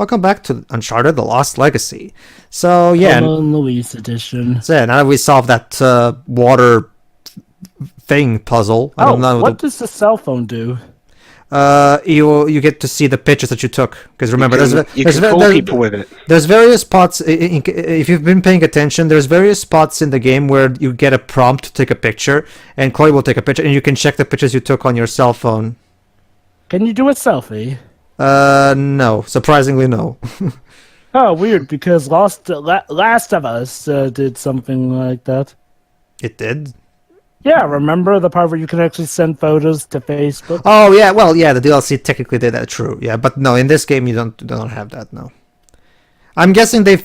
Welcome back to Uncharted: The Lost Legacy. So yeah, Louise edition. So yeah, now that we solved that water thing puzzle, I don't know. What does the cell phone do? You get to see the pictures that you took, because remember, you can call people with it. There's various spots. If you've been paying attention, there's various spots in the game where you get a prompt to take a picture, and Chloe will take a picture, and you can check the pictures you took on your cell phone. Can you do a selfie? No. Surprisingly, no. Oh, weird, because Last of Us did something like that. It did? Yeah, remember the part where you can actually send photos to Facebook? Oh, yeah, well, yeah, the DLC technically did that, true. Yeah, but no, in this game you don't have that, no. I'm guessing they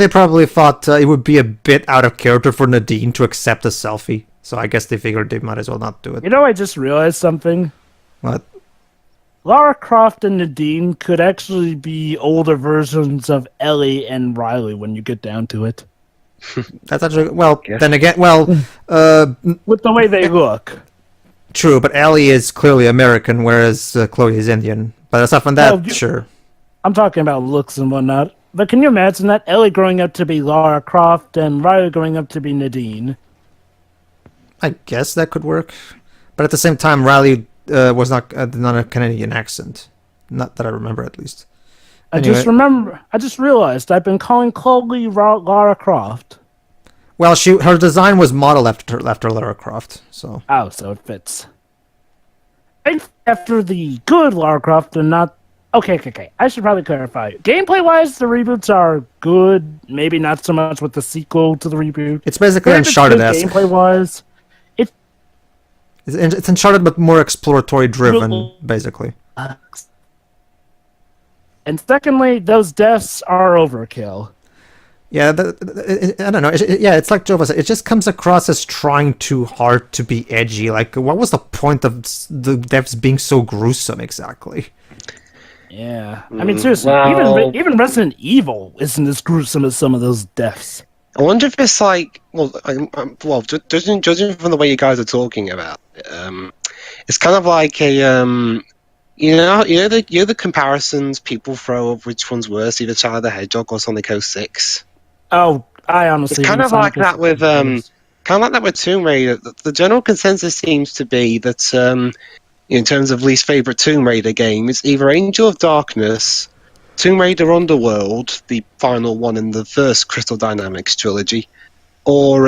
probably thought it would be a bit out of character for Nadine to accept a selfie. So I guess they figured they might as well not do it. You know, I just realized something. What? Lara Croft and Nadine could actually be older versions of Ellie and Riley when you get down to it. That's actually, well, then again, well... with the way they look. True, but Ellie is clearly American, whereas Chloe is Indian. But aside from that, sure. I'm talking about looks and whatnot. But can you imagine that? Ellie growing up to be Lara Croft and Riley growing up to be Nadine. I guess that could work. But at the same time, Riley was not a Canadian accent. Not that I remember, at least. Anyway. I just realized I've been calling Chloe Lara Croft. Well, her design was modeled after Lara Croft, so. Oh, so it fits. After the good Lara Croft and not... Okay. I should probably clarify. Gameplay-wise, the reboots are good. Maybe not so much with the sequel to the reboot. It's basically Uncharted-esque. Gameplay-wise. It's Uncharted, but more exploratory-driven, basically. And secondly, those deaths are overkill. Yeah, I don't know. It's like Jova said. It just comes across as trying too hard to be edgy. Like, what was the point of the deaths being so gruesome, exactly? Yeah. I mean, seriously, even Resident Evil isn't as gruesome as some of those deaths. I wonder if it's like, judging from the way you guys are talking about it, it's kind of like a... You know the comparisons people throw of which one's worse, either Child of the Hedgehog or Sonic 06. Oh, I honestly... It's kind of like that with Tomb Raider. The general consensus seems to be that, in terms of least favorite Tomb Raider game, it's either Angel of Darkness, Tomb Raider Underworld, the final one in the first Crystal Dynamics trilogy, or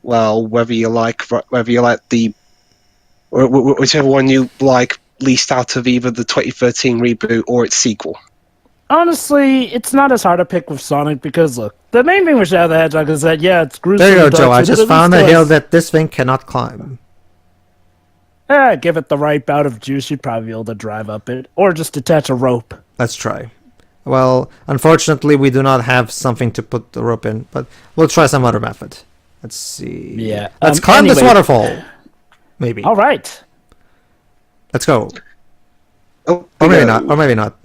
whether you like the... whichever one you like least out of either the 2013 reboot or its sequel. Honestly, it's not as hard to pick with Sonic because, look, the main thing with Shadow the Hedgehog is that, yeah, it's gruesome. There you go, Joe. I just found a hill that this thing cannot climb. Give it the right bout of juice, you'd probably be able to drive up it. Or just attach a rope. Let's try. Well, unfortunately, we do not have something to put the rope in, but we'll try some other method. Let's see. Yeah. Let's climb this waterfall. Maybe. All right. Let's go. Oh, or maybe not. Or maybe not.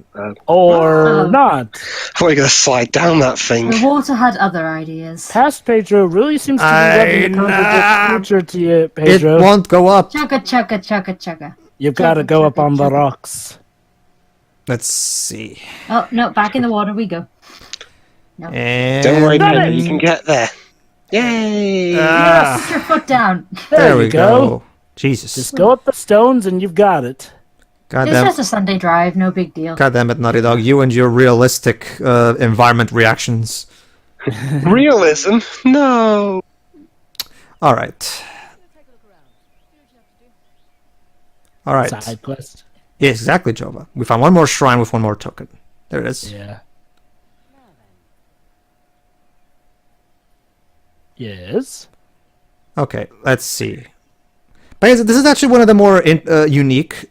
Or not. We're going to slide down that thing. The water had other ideas. Past Pedro really seems to be loving the future to you, Pedro. It won't go up. Chugga. You've got to go up on the rocks. Let's see. Oh, no, back in the water we go. No. And... Don't worry, Pedro, you can get there. Yay! Yes, put your foot down. There we go. Jesus. Just go up the stones and you've got it. God It's just a Sunday drive, no big deal. God damn it, Naughty Dog. You and your realistic environment reactions. Realism? No! Alright. Alright. Side quest. Yes, exactly, Jova. We found one more shrine with one more token. There it is. Yeah. Yes? Okay, let's see. But this is actually one of the more unique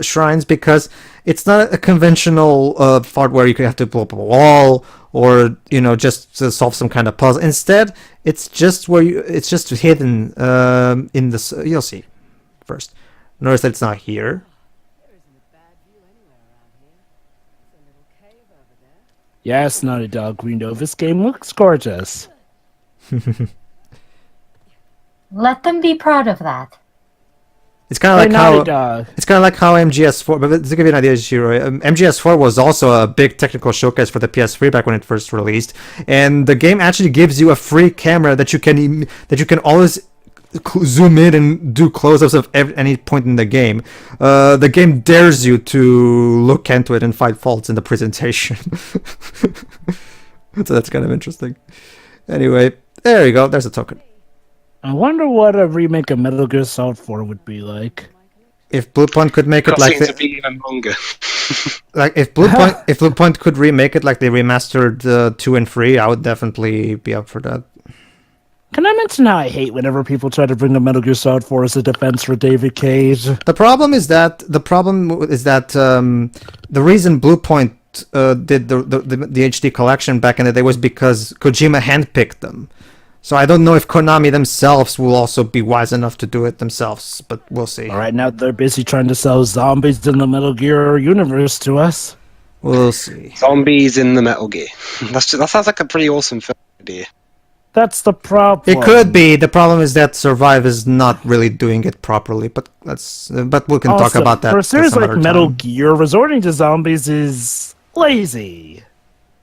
shrines because it's not a conventional part where you have to blow up a wall or just to solve some kind of puzzle. Instead, it's just it's just hidden in this. You'll see first. Notice that it's not here. Yes, Naughty Dog, we know this game looks gorgeous. Let them be proud of that. It's kind of Hey, like Naughty how Dog. it's kind of like how MGS4. But to give you an idea, Shiro, MGS4 was also a big technical showcase for the PS3 back when it first released, and the game actually gives you a free camera that you can always zoom in and do close-ups of any point in the game. The game dares you to look into it and find faults in the presentation. So that's kind of interesting. Anyway, there you go. There's a token. I wonder what a remake of Metal Gear Solid 4 would be like. If Bluepoint could make it like Seems to be even longer. if Bluepoint could remake it like they remastered 2 and 3, I would definitely be up for that. Can I mention how I hate whenever people try to bring the Metal Gear Solid 4 as a defense for David Cage? The problem is that the reason Bluepoint did the HD collection back in the day was because Kojima handpicked them. So I don't know if Konami themselves will also be wise enough to do it themselves, but we'll see. All right, now they're busy trying to sell zombies in the Metal Gear universe to us. We'll see. Zombies in the Metal Gear. That sounds like a pretty awesome film idea. That's the problem. It could be. The problem is that Survive is not really doing it properly, but we can talk about that For a series some like other Metal time. Gear, resorting to zombies is lazy.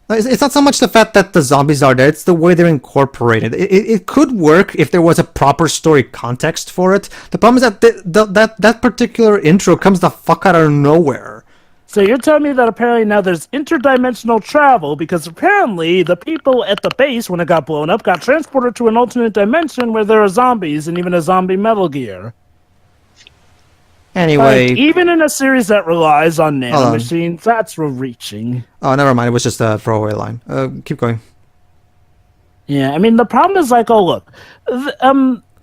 It's not so much the fact that the zombies are there, it's the way they're incorporated. It could work if there was a proper story context for it. The problem is that that particular intro comes the fuck out of nowhere. So you're telling me that apparently now there's interdimensional travel because apparently the people at the base, when it got blown up, got transported to an alternate dimension where there are zombies and even a zombie Metal Gear. Anyway... Like, even in a series that relies on nanomachines, that's reaching. Oh, never mind. It was just a throwaway line. Keep going. Yeah, I mean, the problem is, like, oh, look.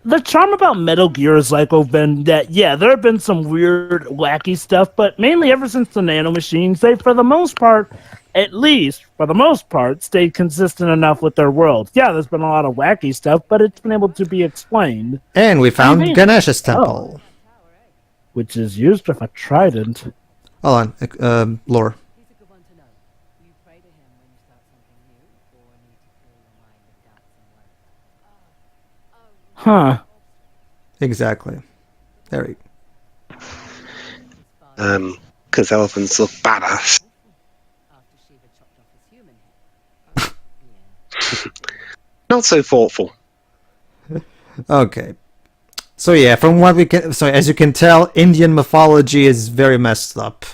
The charm about Metal Gear is, like, been that, yeah, there have been some weird, wacky stuff, but mainly ever since the nanomachines, they, for the most part, at least, for the most part, stayed consistent enough with their world. Yeah, there's been a lot of wacky stuff, but it's been able to be explained. And we found Ganesh's temple. Which is used with a trident. Hold on, lore. Huh. Exactly. There we go. Because elephants look badass. Not so thoughtful. Okay. So yeah, from what we can, so as you can tell, Indian mythology is very messed up.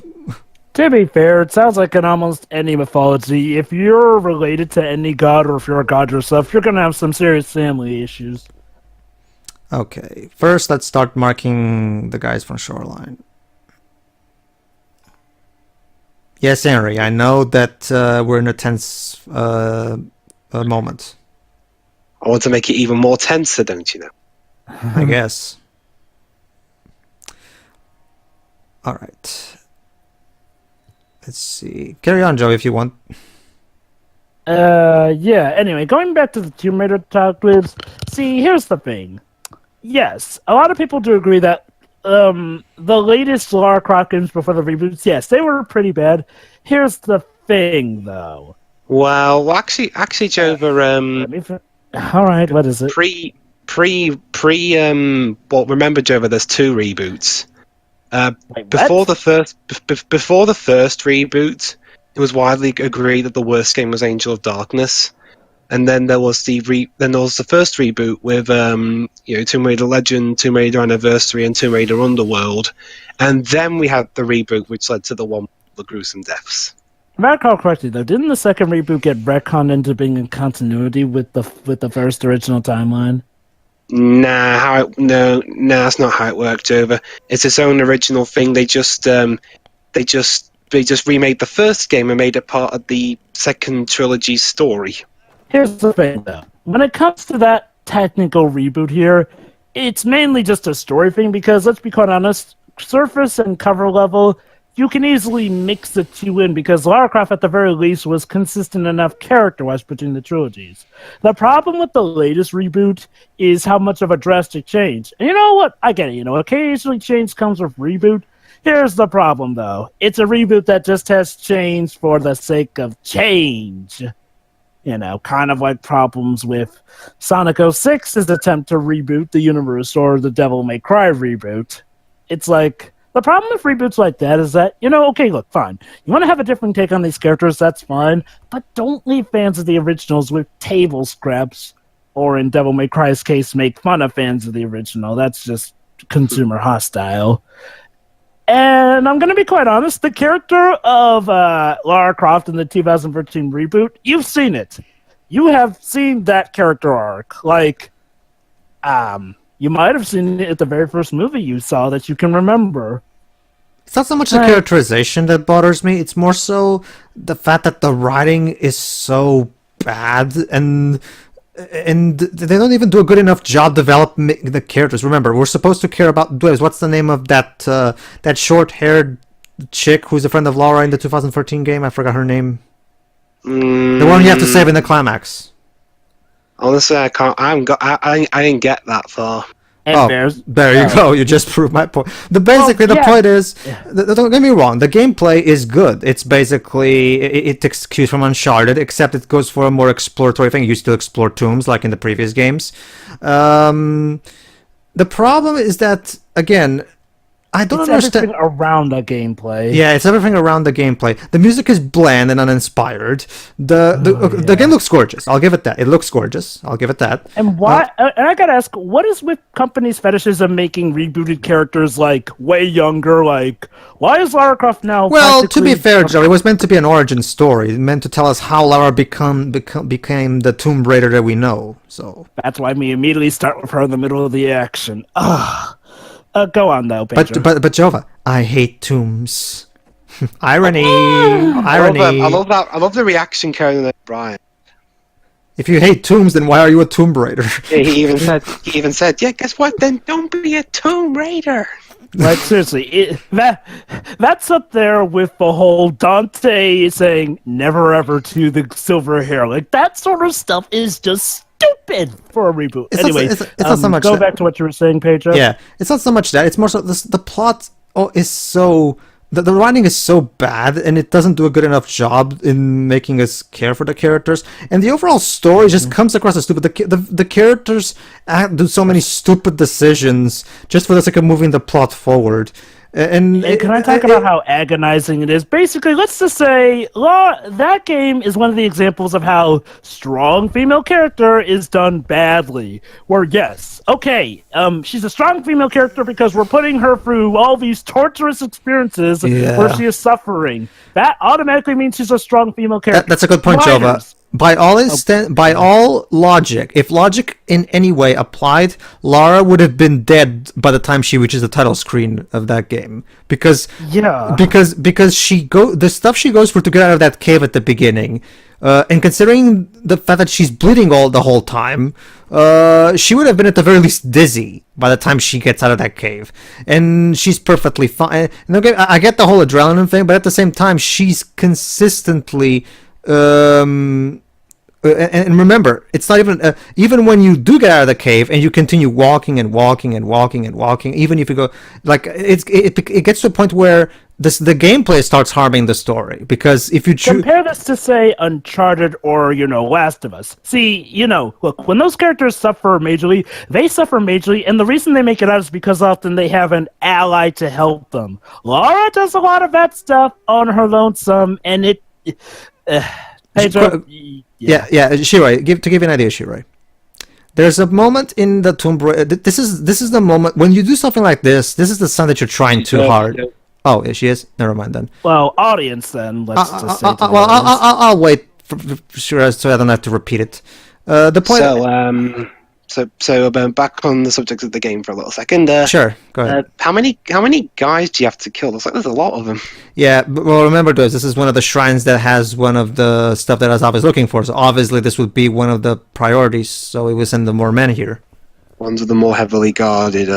To be fair, it sounds like in almost any mythology, if you're related to any god or if you're a god yourself, you're gonna have some serious family issues. Okay, first let's start marking the guys from Shoreline. Yes, Henry, I know that we're in a tense moment. I want to make it even more tenser, don't you know? I guess. All right. Let's see. Carry on, Joe, if you want. Yeah. Anyway, going back to the Tomb Raider talk clips. See, here's the thing. Yes, a lot of people do agree that the latest Lara Croft games before the reboots, yes, they were pretty bad. Here's the thing, though. Well, actually, Jova. All right, what is it? Well, remember, Jova, there's 2 reboots. Wait, before the first reboot, it was widely agreed that the worst game was Angel of Darkness, and then there was the first reboot with Tomb Raider Legend, Tomb Raider Anniversary, and Tomb Raider Underworld, and then we had the reboot which led to the one with the gruesome deaths. If I recall correctly, though, didn't the second reboot get retconned into being in continuity with the first original timeline? Nah, that's not how it worked, Jova. It's its own original thing. They just remade the first game and made it part of the second trilogy's story. Here's the thing, though. When it comes to that technical reboot here, it's mainly just a story thing because, let's be quite honest, surface and cover level, you can easily mix the two in because Lara Croft, at the very least, was consistent enough character-wise between the trilogies. The problem with the latest reboot is how much of a drastic change. And you know what? I get it. Occasionally change comes with reboot. Here's the problem, though. It's a reboot that just has change for the sake of change. Kind of like problems with Sonic 06's attempt to reboot the universe or the Devil May Cry reboot. it's like the problem with reboots like that is that, okay, look, fine. You want to have a different take on these characters, that's fine, but don't leave fans of the originals with table scraps, or in Devil May Cry's case, make fun of fans of the original. That's just consumer hostile. And I'm going to be quite honest, the character of Lara Croft in the 2013 reboot, you've seen it. You have seen that character arc. Like, you might have seen it at the very first movie you saw that you can remember. It's not so much the characterization that bothers me. It's more so the fact that the writing is so bad and they don't even do a good enough job developing the characters. Remember, we're supposed to care about what's the name of that short-haired chick who's a friend of Laura in the 2013 game? I forgot her name. The one you have to save in the climax. Honestly, I can't. I didn't get that far. And there you go. You just proved my point. The point is, don't get me wrong, the gameplay is good. It's basically, it takes cues from Uncharted, except it goes for a more exploratory thing. You still explore tombs like in the previous games. The problem is that, again, I don't understand. Everything around the gameplay. Yeah, it's everything around the gameplay. The music is bland and uninspired. The game looks gorgeous. I'll give it that. It looks gorgeous. I'll give it that. And why? And I gotta ask, what is with companies' fetishes of making rebooted characters like way younger? Like, why is Lara Croft now? Well, to be fair, Joe, it was meant to be an origin story. It meant to tell us how Lara became the Tomb Raider that we know. So that's why we immediately start with her in the middle of the action. Go on though, Pedro. But Jova, I hate tombs. Irony. I love that. I love the reaction Conan O'Brien. If you hate tombs, then why are you a Tomb Raider? Yeah, he even said, yeah, guess what? Then don't be a Tomb Raider. Like seriously, that's up there with the whole Dante saying "never ever" to the silver hair. Like that sort of stuff is just stupid for a reboot. Anyway, it's not so much. Go back to what you were saying, Pedro. Yeah, it's not so much that. It's more so the plot. Is so. The writing is so bad, and it doesn't do a good enough job in making us care for the characters. And the overall story just comes across as stupid. The characters do so many stupid decisions just for the sake of moving the plot forward. And can I talk about how agonizing it is? Basically, let's just say that game is one of the examples of how strong female character is done badly. Where yes, okay, she's a strong female character because we're putting her through all these torturous experiences where she is suffering. That automatically means she's a strong female character. That's a good point, Jova. By all logic, if logic in any way applied, Lara would have been dead by the time she reaches the title screen of that game. Because the stuff she goes through to get out of that cave at the beginning, and considering the fact that she's bleeding the whole time, she would have been at the very least dizzy by the time she gets out of that cave. And she's perfectly fine. And okay, I get the whole adrenaline thing, but at the same time, she's consistently. And remember, it's not even when you do get out of the cave and you continue walking and walking and walking and walking, even if you go like it gets to a point where the gameplay starts harming the story, because if you compare this to say Uncharted or Last of Us. See, look, when those characters suffer majorly, and the reason they make it out is because often they have an ally to help them. Lara does a lot of that stuff on her lonesome, and it. Pedro, yeah, Shirai. To give you an idea, Shirai. There's a moment in the Tomb Raider. This is the moment when you do something like this. This is the sign that you're trying too hard. Yeah. Oh, yeah, she is. Never mind then. Well, audience, then let's just say. I'll wait for Shirai so I don't have to repeat it. The point. So back on the subject of the game for a little second. Sure, go ahead. How many guys do you have to kill? There's a lot of them. Yeah, well, remember this is one of the shrines that has one of the stuff that Azav is looking for. So obviously this would be one of the priorities. So we will send the more men here. Ones of the more heavily guarded.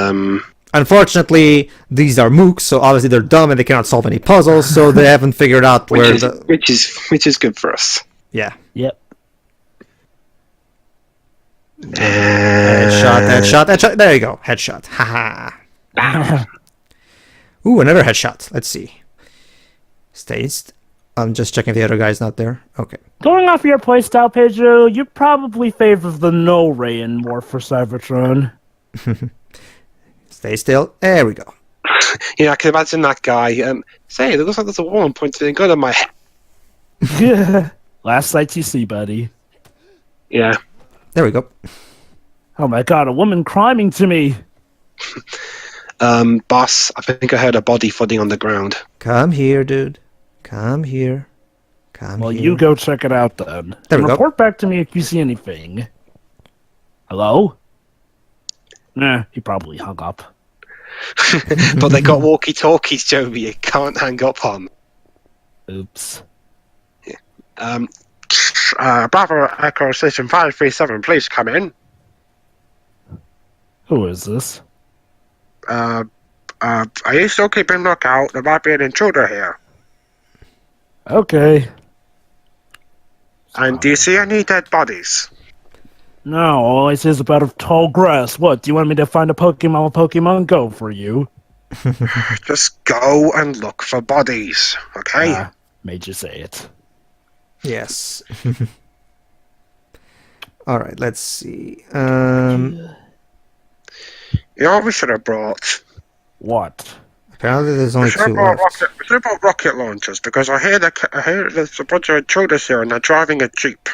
Unfortunately, these are mooks, so obviously they're dumb and they cannot solve any puzzles. So they haven't figured out which is good for us. Yeah. Yep. Headshot. There you go. Headshot. Haha. Ooh, another headshot. Let's see. Staged. I'm just checking if the other guy's not there. Okay. Going off your playstyle, Pedro, you probably favor the no ray and more for Cybertron. Stay still. There we go. I can imagine that guy. Say, it looks like there's a woman pointing a gun at my head. Last sight you see, buddy. Yeah. There we go. Oh my god, a woman climbing to me. Boss, I think I heard a body thudding on the ground. Come here, dude. Come here. Come Well, here. you go check it out then. There we And go. report back to me if you see anything. Hello? Nah, he probably hung up. But they got walkie-talkies, Joby. You can't hang up on. Oops. Bravo Echo Station 537, please come in. Who is this? Are you still keeping lookout? There might be an intruder here. Okay. And do you see any dead bodies? No, all I see is about a tall grass. What, do you want me to find a Pokemon Go for you? Just go and look for bodies, okay? Ah, made you say it. Yes. All right. Let's see. You know what we should have brought? What? Apparently, there's We only should two have brought left. rocket launchers, because I hear there's a bunch of intruders here and they're driving a jeep.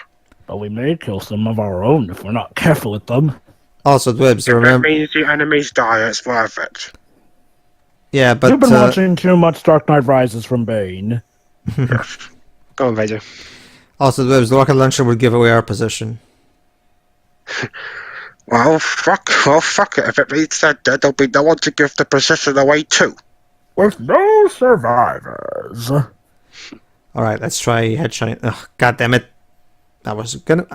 But we may kill some of our own if we're not careful with them. Also, Dwibs, If it remember? means the enemies die, it's worth it. Yeah, but You've been watching too much Dark Knight Rises from Bane. Go on, Pedro. also, Dwibs, the rocket launcher would give away our position. Well, fuck it. If it means they're dead, there'll be no one to give the position away to. With no survivors. All right, let's try headshot. Ugh, God damn it! I was gonna.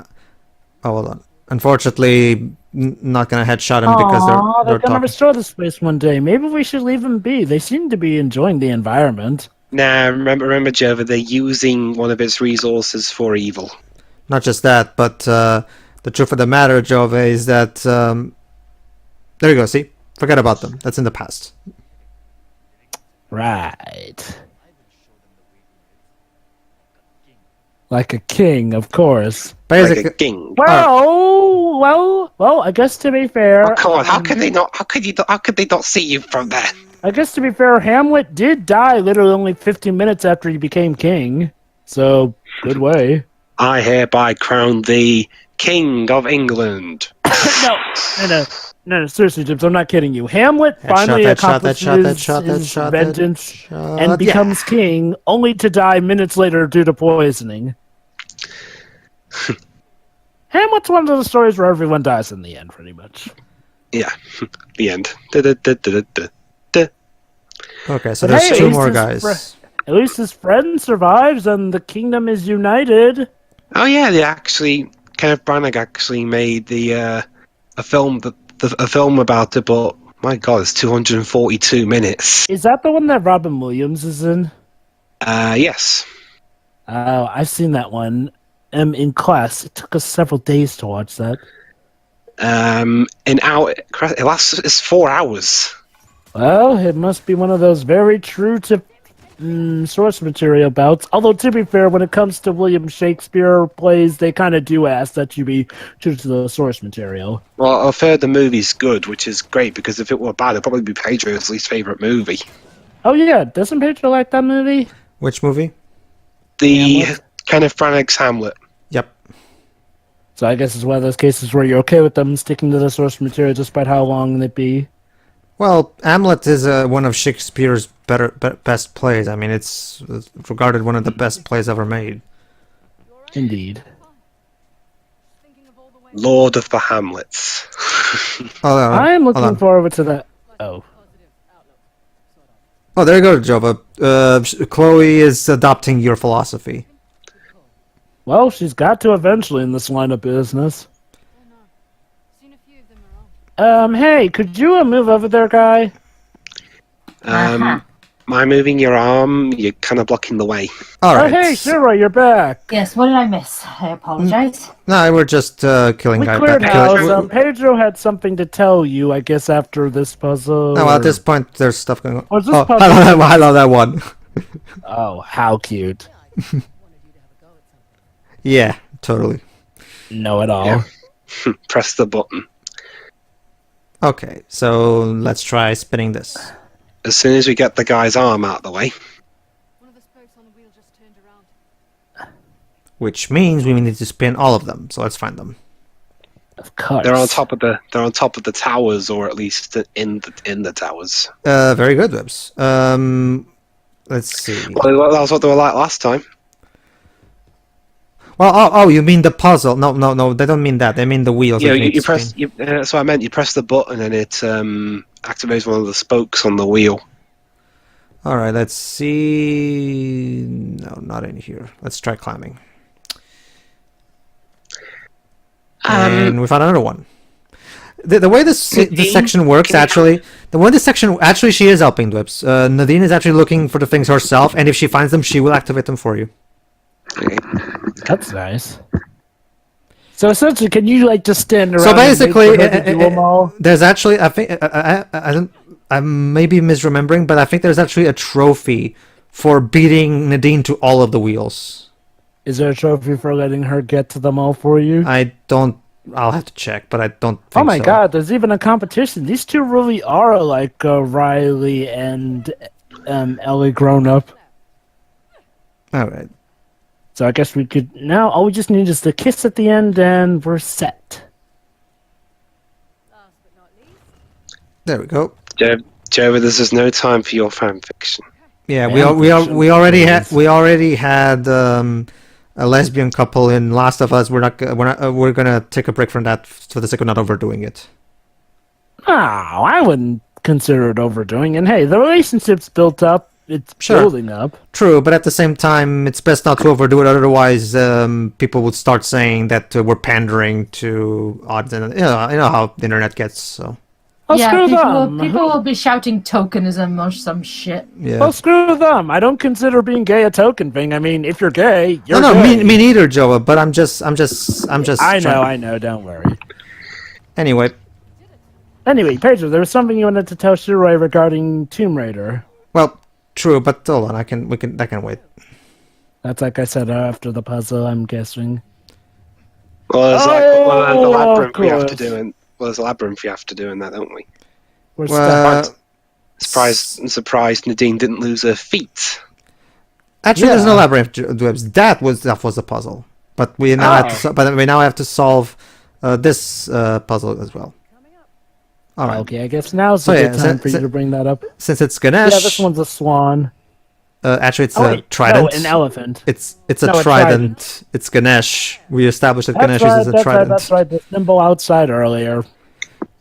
Oh, hold on. Unfortunately, not gonna headshot him because Aw, they're they're gonna talking. restore the space one day. Maybe we should leave them be. They seem to be enjoying the environment. Nah, remember, Jova, they're using one of its resources for evil. Not just that, but the truth of the matter, Jove, is that there you go. See, forget about them. That's in the past. Right. Like a king, of course. Basically, Like a king. Well, I guess to be fair... Oh, come on, how could they not see you from there? I guess to be fair, Hamlet did die literally only 15 minutes after he became king. So, good way. I hereby crown thee King of England. No, seriously, Jibs, I'm not kidding you. Hamlet finally accomplishes his vengeance and becomes king, only to die minutes later due to poisoning. Hamlet's one of those stories where everyone dies in the end, pretty much. Yeah, the end. Da-da-da-da-da-da. okay, so But there's hey, two at more least guys. At least his friend survives and the kingdom is united. Oh yeah, they actually Kenneth Branagh actually made a film about it, but my god, it's 242 minutes. Is that the one that Robin Williams is in? Yes. Oh, I've seen that one. In class, it took us several days to watch that. It's 4 hours. Well, it must be one of those very true to source material bouts. Although, to be fair, when it comes to William Shakespeare plays, they kind of do ask that you be true to the source material. Well, I've heard the movie's good, which is great, because if it were bad, it'd probably be Pedro's least favourite movie. Oh yeah, doesn't Pedro like that movie? Which movie? The Hamlet? Kenneth Branagh's Hamlet. Yep. So I guess it's one of those cases where you're okay with them sticking to the source material despite how long it be. Well, Hamlet is one of Shakespeare's best plays. I mean, it's regarded one of the best plays ever made. Indeed. Lord of the Hamlets. I am looking forward to that. Oh. Oh, there you go, Jova. Chloe is adopting your philosophy. Well, she's got to eventually in this line of business. Hey, could you move over there, guy? Uh-huh. Am I moving your arm? You're kind of blocking the way. All Oh, right. hey, Shira, you're back. Yes, what did I miss? I apologize. No, we're just killing We guys. cleared house. Pedro had something to tell you, I guess, after this puzzle. No, at this point, there's stuff going on. Was this Oh, puzzle- I love that one. Oh, how cute. Yeah, totally. No at all. Yeah. Press the button. Okay, so let's try spinning this. as soon as we get the guy's arm out of the way. One of the spokes on the wheel just turned around. Which means we need to spin all of them. So let's find them. Of course. They're on top of the towers, or at least in the towers. Very good, Webs. Let's see. Well, that was what they were like last time. Well, you mean the puzzle? No, they don't mean that. They mean the wheels. Yeah, that need you to press. spin. That's what I meant. You press the button and it activates one of the spokes on the wheel. All right, let's see. No, not in here. Let's try climbing. And we found another one. The way this section works, actually, she is helping Dwips. Nadine is actually looking for the things herself, and if she finds them, she will activate them for you. Okay. That's nice. So essentially, can you like just stand around? So basically, and wait for her to do them all? there's actually, I think, I may be misremembering, but I think there's actually a trophy for beating Nadine to all of the wheels. Is there a trophy for letting her get to them all for you? I'll have to check, but I don't think Oh my so. god, there's even a competition. These two really are like Riley and Ellie grown up. All right. So I guess we could now. All we just need is the kiss at the end, and we're set. Last but not least, There we go. Joe, this is no time for your fan fiction. Yeah, Yeah, we already had a lesbian couple in Last of Us. We're gonna take a break from that for the sake of not overdoing it. Oh, I wouldn't consider it overdoing. And hey, the relationship's built up. It's Sure. building up. True, but at the same time, it's best not to overdo it. Otherwise, people would start saying that we're pandering to odds, and you know how the internet gets. So Well, yeah, screw them. people will be shouting tokenism or some shit. yeah. Well, screw them. I don't consider being gay a token thing. I mean, if you're gay, you're No, gay. me neither, Joe. But I'm just. I know. Don't worry. Anyway, Pedro, there was something you wanted to tell Shiroi regarding Tomb Raider. well, true, but hold on. I can wait. That's like I said after the puzzle, I'm guessing. Well, there's the Oh, labyrinth we have to of do, and there's a labyrinth we have to do in that, don't we? We're Well, stuck. Surprised Nadine didn't lose her feet. Actually, there's no Yeah. labyrinth. That was the puzzle. But we now have to solve this puzzle as well. All right. Okay, I guess now's So, a yeah, good time for you so- to bring that up. Since it's Ganesh, Yeah, this one's a swan. actually it's Oh, a wait, trident. No, an elephant. It's a No, a trident. trident. It's Ganesh. We established that That's Ganesh right, is a that's trident. right, that's right. The symbol outside earlier.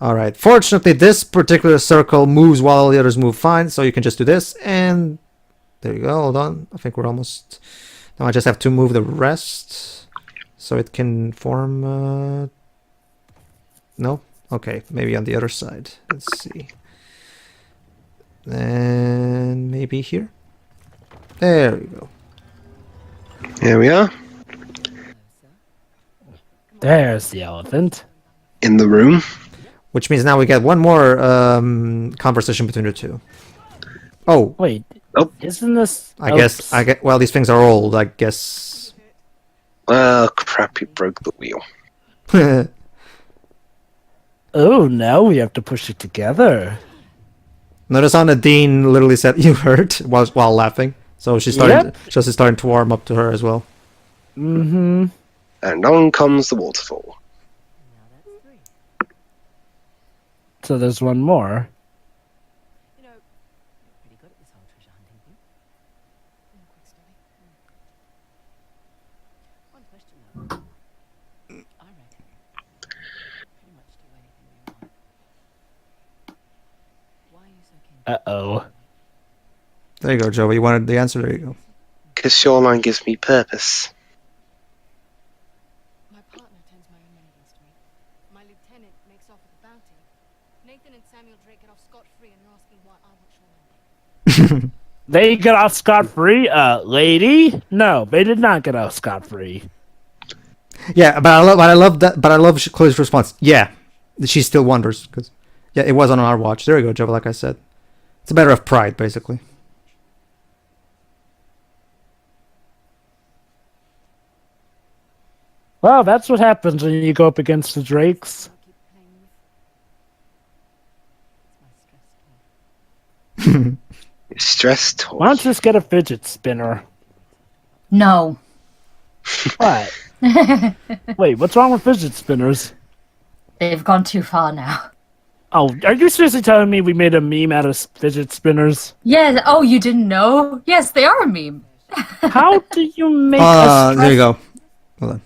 All right. Fortunately, this particular circle moves while all the others move fine, so you can just do this, and there you go. Hold on. I think we're almost. Now I just have to move the rest, so it can form. No. Okay. Maybe on the other side. Let's see. And maybe here. There we go. Here we are, There's the elephant. in the room. Which means now we get one more conversation between the two. Oh, Wait, Nope. isn't this... I guess well, these things are old. I guess. Oh, crap, you broke the wheel. Oh, now we have to push it together. Notice how Nadine literally said "you hurt" while laughing. So she's starting. She's starting to warm up to her as well. Mm-hmm. And on comes the waterfall. So there's one more. you know, pretty good at this whole treasure hunting thing. Quick study. One question though. I reckon pretty much do anything we want. Why are you so keen? Uh-oh. There you go, Joey. You wanted the answer. There you go. Because Shoreline gives me purpose. My partner turns my own men against me. My lieutenant makes off with a bounty. Nathan and Samuel Drake get off scot-free, and you're asking why I want Shoreline. They get off scot-free? Lady? No, they did not get off scot-free. Yeah, but I love that. But I love Chloe's response. Yeah, she still wonders because yeah, it was on our watch. There you go, Joey. Like I said, it's a matter of pride, basically. Well, that's what happens when you go up against the Drakes. Keep playing with. It's my stress toy. Stress Why don't toy. you just get a fidget spinner? No. What? Wait, what's wrong with fidget spinners? They've gone too far now. Oh, are you seriously telling me we made a meme out of fidget spinners? Yeah, oh, you didn't know? Yes, they are a meme. How do you make a There you go. Hold on.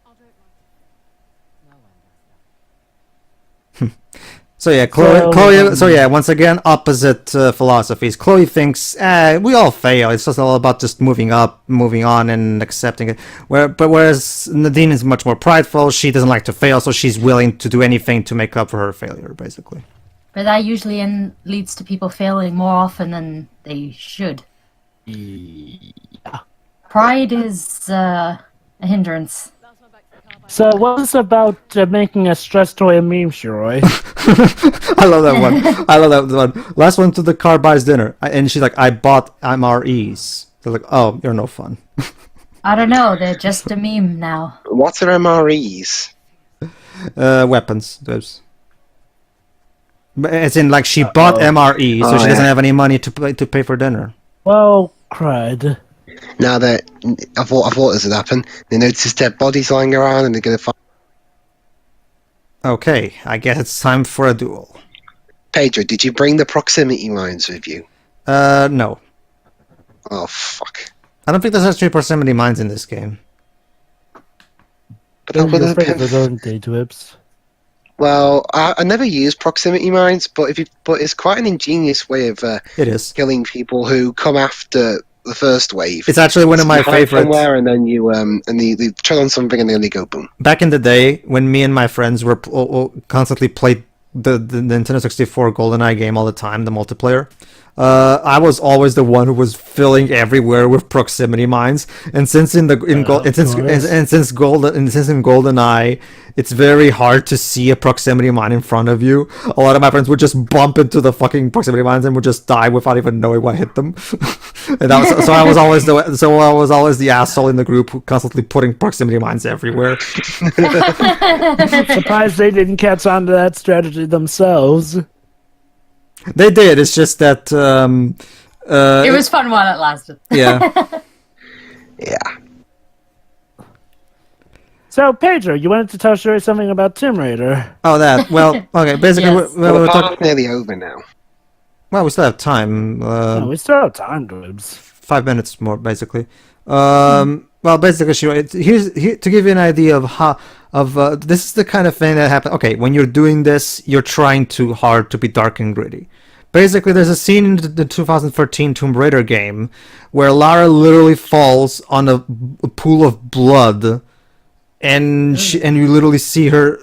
I'll do it, So yeah, Chloe. So, So yeah, once again, opposite philosophies. Chloe thinks we all fail. It's just all about just moving up, moving on, and accepting it. Whereas Nadine is much more prideful. She doesn't like to fail, so she's willing to do anything to make up for her failure, basically. But that usually leads to people failing more often than they should. Yeah. Pride is a hindrance. That's my back to the car by So what's about making a stress toy a meme, Shiroi? I love that one. I love that one. Last one to the car buys dinner, and she's like, "I bought MREs." They're like, "Oh, you're no fun." I don't know, they're just a meme now. What are MREs? Weapons. Those. As in, like, she bought MREs, so Oh, she doesn't yeah. have any money to pay for dinner. Well, crud. Now that I thought this would happen, they notice dead bodies lying around, and they're gonna find. Okay, I guess it's time for a duel. Pedro, did you bring the proximity mines with you? No. Oh fuck! I don't think there's actually proximity mines in this game. But Are it would you have afraid of been. those own day whips? Well, I never used proximity mines, but but it's quite an ingenious way of It is. killing people who come after the first wave. It's actually one of my You hide favorites. somewhere, and then you they tread on something, and then they go boom. Back in the day, when me and my friends were constantly played the Nintendo 64 GoldenEye game all the time, the multiplayer, I was always the one who was filling everywhere with proximity mines. And since in GoldenEye, it's very hard to see a proximity mine in front of you. A lot of my friends would just bump into the fucking proximity mines and would just die without even knowing what hit them. And that was, so I was always the asshole in the group who constantly putting proximity mines everywhere. Surprised they didn't catch on to that strategy themselves. They did. It's just that It was fun while it lasted. yeah. Yeah. So, Pedro, you wanted to tell Shiroi something about Tomb Raider. Oh, that. Well, okay. Basically, Yes. we're The talking. part's nearly over now. Well, we still have time. Oh, we still have time, Dibs. 5 minutes more, basically. Well, basically, here's to give you an idea of how this is the kind of thing that happens. Okay, when you're doing this, you're trying too hard to be dark and gritty. Basically, there's a scene in the 2013 Tomb Raider game where Lara literally falls on a pool of blood, and you literally see her,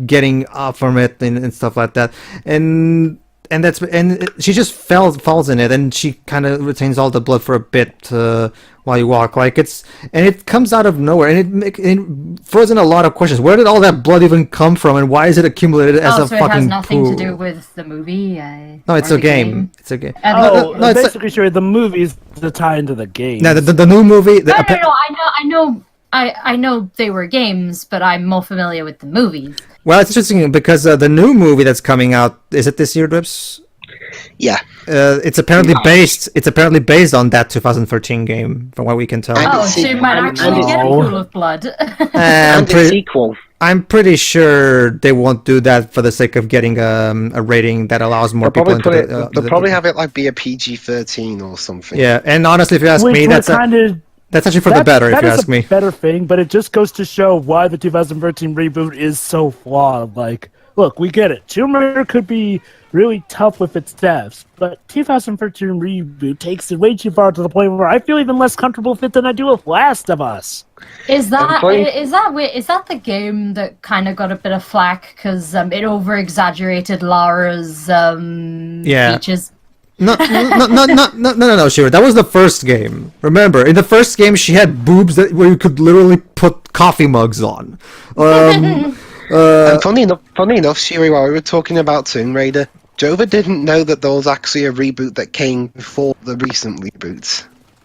getting up from it and stuff like that, and she just falls in it, and she kind of retains all the blood for a bit while you walk. It comes out of nowhere, and it throws in a lot of questions. Where did all that blood even come from, and why is it accumulated as a So it fucking has nothing pool? to do with the movie? No, it's or a the game. It's a game. Oh, no, it's basically, Shiroi, the movie's the tie into the game. No, the new movie. No, I know they were games, but I'm more familiar with the movies. Well, it's interesting because the new movie that's coming out, is it this year, Drips? Yeah. It's apparently based. It's apparently based on that 2013 game, from what we can tell. And Oh, it's so you might actually get a pool of blood. I'm And a pretty, sequel. I'm pretty sure they won't do that for the sake of getting a rating that allows more They'll people probably into put it. the. They'll probably have it be a PG-13 or something. Yeah, and honestly, if you ask Which me, would kind of that's actually for the better. If you ask me. better thing, but it just goes to show why the 2013 reboot is so flawed. Like, look, we get it. Tomb Raider could be really tough with its deaths, but 2013 reboot takes it way too far to the point where I feel even less comfortable with it than I do with Last of Us. Is that Employee- is that the game that kind of got a bit of flack because it over exaggerated Lara's Yeah. features? No, Shira. That was the first game. Remember, in the first game, she had boobs where you could literally put coffee mugs on. And funny enough, Shiri, while we were talking about Tomb Raider, Jova didn't know that there was actually a reboot that came before the recent reboots.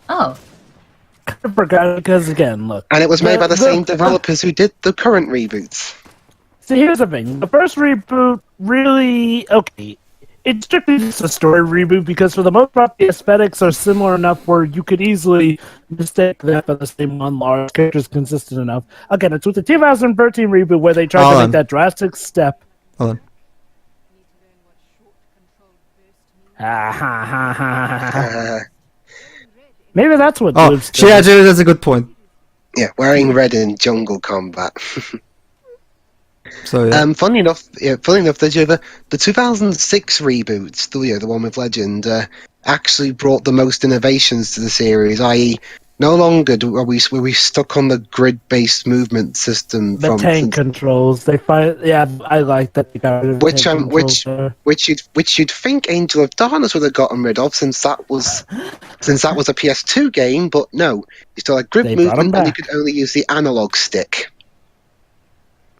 Oh, I forgot because, again, look. And it was made by the The- same developers who did the current reboots. See, here's the thing. The first reboot really, okay, it's strictly just a story reboot because for the most part, the aesthetics are similar enough where you could easily mistake that for the same one. Large characters consistent enough. Again, it's with the 2013 reboot where they tried to make that drastic step. Hold on. Maybe that's what. Oh, actually, that's a good point. Yeah, wearing red in jungle combat. So yeah. Funny enough, the 2006 reboot, the one with Legend, actually brought the most innovations to the series. I.e., no longer are we stuck on the grid-based movement system. The tank controls. They find. Yeah, I like that. They got rid of which you'd think Angel of Darkness would have gotten rid of, since that was a PS2 game. But no, you still had grid movement, and you could only use the analog stick.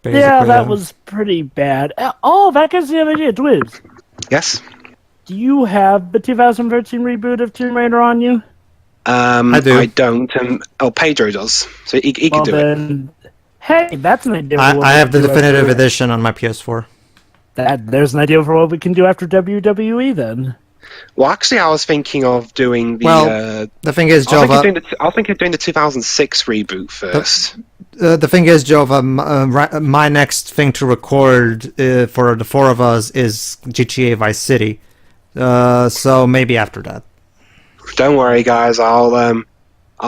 Basically, yeah, that was pretty bad. Oh, that gives you an idea, Dwibs. Yes. Do you have the 2013 reboot of Tomb Raider on you? I do. I don't. Pedro does, so he can do it. Hey, that's an idea. I have the definitive edition on my PS4. There's an idea for what we can do after WWE then. Well, actually, I was thinking of doing the. Well, the thing is, Jova. I was thinking of doing the 2006 reboot first. The thing is, Jova, my next thing to record for the four of us is GTA Vice City. So maybe after that. Don't worry, guys. I'll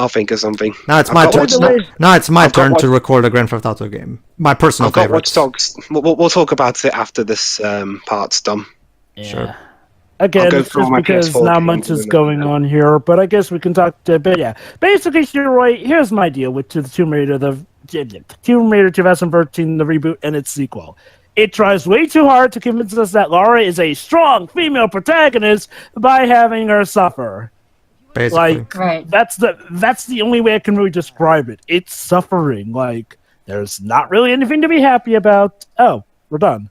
think of something. Now it's my turn. Now it's my turn to record a Grand Theft Auto game. My personal favorite. Watch Dogs. We'll talk about it after this part's done. Yeah. Sure. Again, it's just because not much is going on here, but I guess we can talk a bit. Yeah, basically, here's my deal with the Tomb Raider 2013, the reboot, and its sequel. It tries way too hard to convince us that Lara is a strong female protagonist by having her suffer. Basically. Right. That's the only way I can really describe it. It's suffering. Like, there's not really anything to be happy about. Oh, we're done.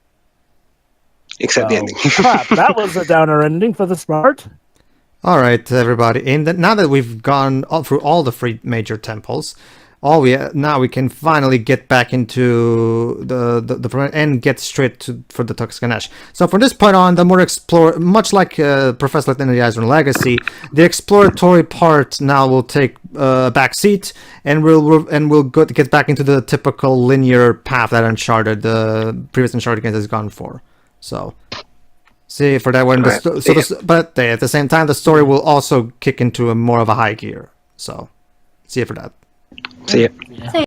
Except the ending. Crap, that was a downer ending for the smart. All right, everybody. Now that we've gone through all the three major temples, now we can finally get back into the and get straight for the Tuxkanesh. So from this point on, the more much like Professor Layton and the Azure Legacy, the exploratory part now will take a back seat, and we'll get back into the typical linear path that Uncharted, the previous Uncharted games, has gone for. So, see for that one. But at the same time, the story will also kick into more of a high gear. So, see you for that. See ya. See